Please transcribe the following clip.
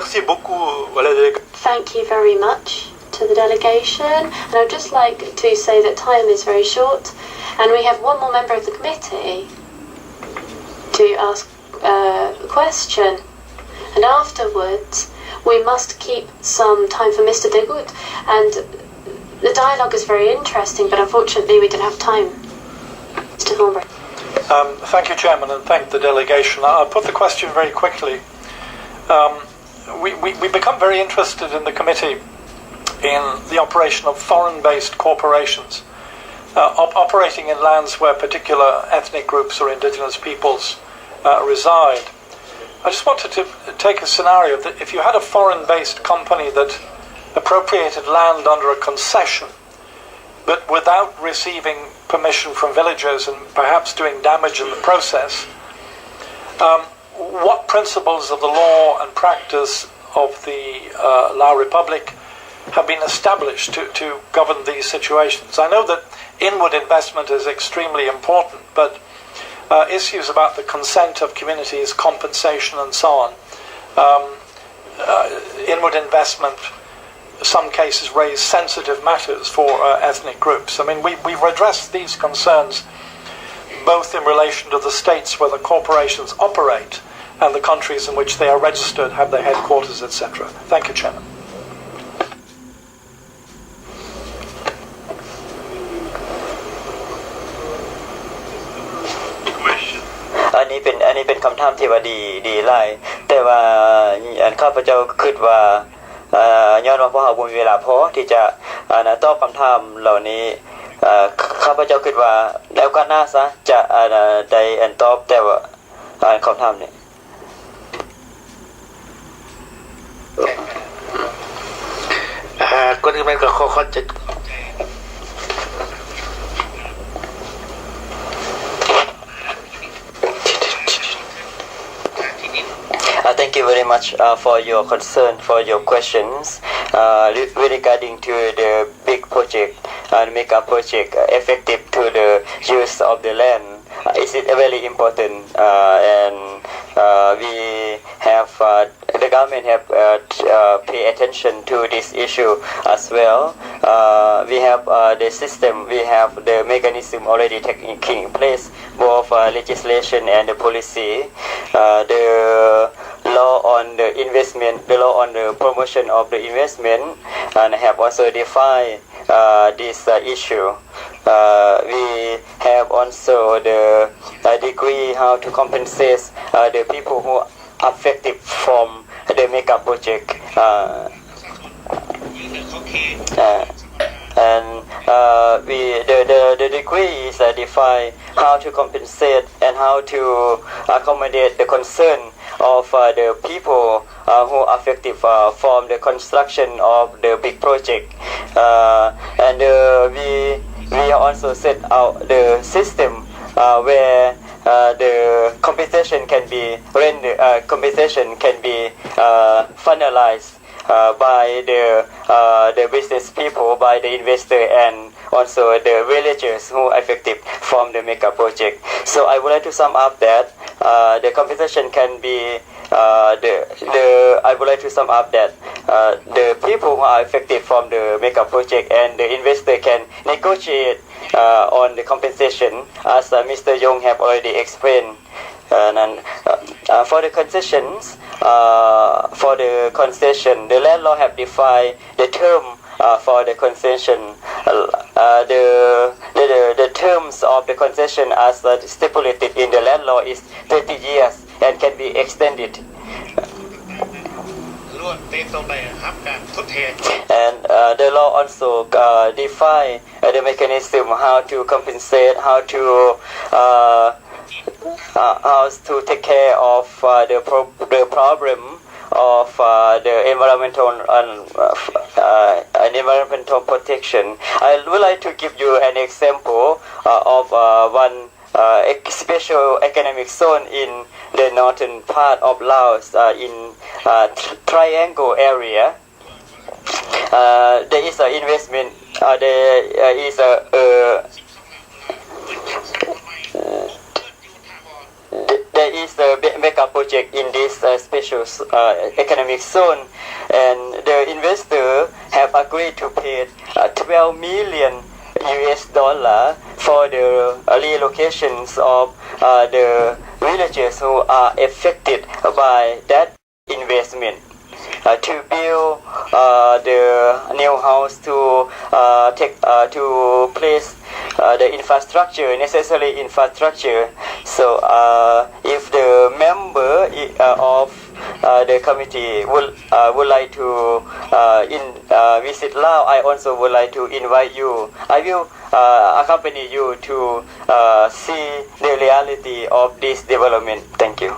Merci beaucoup. Thank you very much to the delegation, and I'd just like to say that time is very short, and we have one more member of the committee to ask a question, and afterwards we must keep some time for Mr de Gucht, and the dialogue is very interesting, but unfortunately we don't have time. Mr Thornberry. Thank you, Chairman, and thank the delegation. I'll put the question very quickly. We become very interested in the committee in the operation of foreign-based corporations operating in lands where particular ethnic groups or indigenous peoples reside. I just wanted to take a scenario that if you had a foreign-based company that appropriated land under a concession, but without receiving permission from villagers and perhaps doing damage in the process, what principles of the law and practice of the Lao Republic have been established to govern these situations? I know that inward investment is extremely important, but issues about the consent of communities, compensation and so on, inward investment, some cases raise sensitive matters for ethnic groups. I mean, we've addressed these concerns both in relation to the states where the corporations operate and the countries in which they are registered, have their headquarters, etc. Thank you, Chairman. อันนี้เป็นคำถามที่ว่าดีหลายแต่ว่าข้าพเจ้าคิดว่าย้อนว่าพวกเราบ่มีเวลาพอที่จะตอบคำถามเหล่านี้ข้าพเจ้าคิดว่าแล้วก็น่าซะจะได้ตอบแต่ว่าคำถามนี้ก็คือมันก็ข้อจะThank you very much for your concern, for your questions regarding to the big project and mega project effective to the use of the land. Is it very important? And we have the government have pay attention to this issue as well. We have the system, we have the mechanism already taking place, both legislation and the policy. The law on the investment, the law on the promotion of the investment, and have also defined this issue. We have also the degree how to compensate the people who are affected from the mega project. And the degree is defined how to compensate and how to accommodate the concern of the people who are affected from the construction of the big project. And we also set out the system where the compensation can be finalized by the business people, by the investor, and also the villagers who are affected from the mega project. So I would like to sum up that the compensation can be I would like to sum up that the people who are affected from the mega project and the investor can negotiate on the compensation, as Mr. Yong have already explained. And for the concessions, the landlord have defined the term for the concession. The terms of the concession as stipulated in the landlaw is 30 years and can be extended. And the law also define the mechanism how to compensate, how to take care of the problem of the environmental protection. I would like to give you an example of one special economic zone in the northern part of Laos, in Triangle area. There is an investment. There is a mega project in this special economic zone, and the investor have agreed to pay 12 million US dollar for the relocations of the villagers who are affected by that investment. To build the new house, to place the infrastructure, necessary infrastructure. So if the member of the committee would like to visit Laos, I also would like to invite you. I will accompany you to see the reality of this development. Thank you.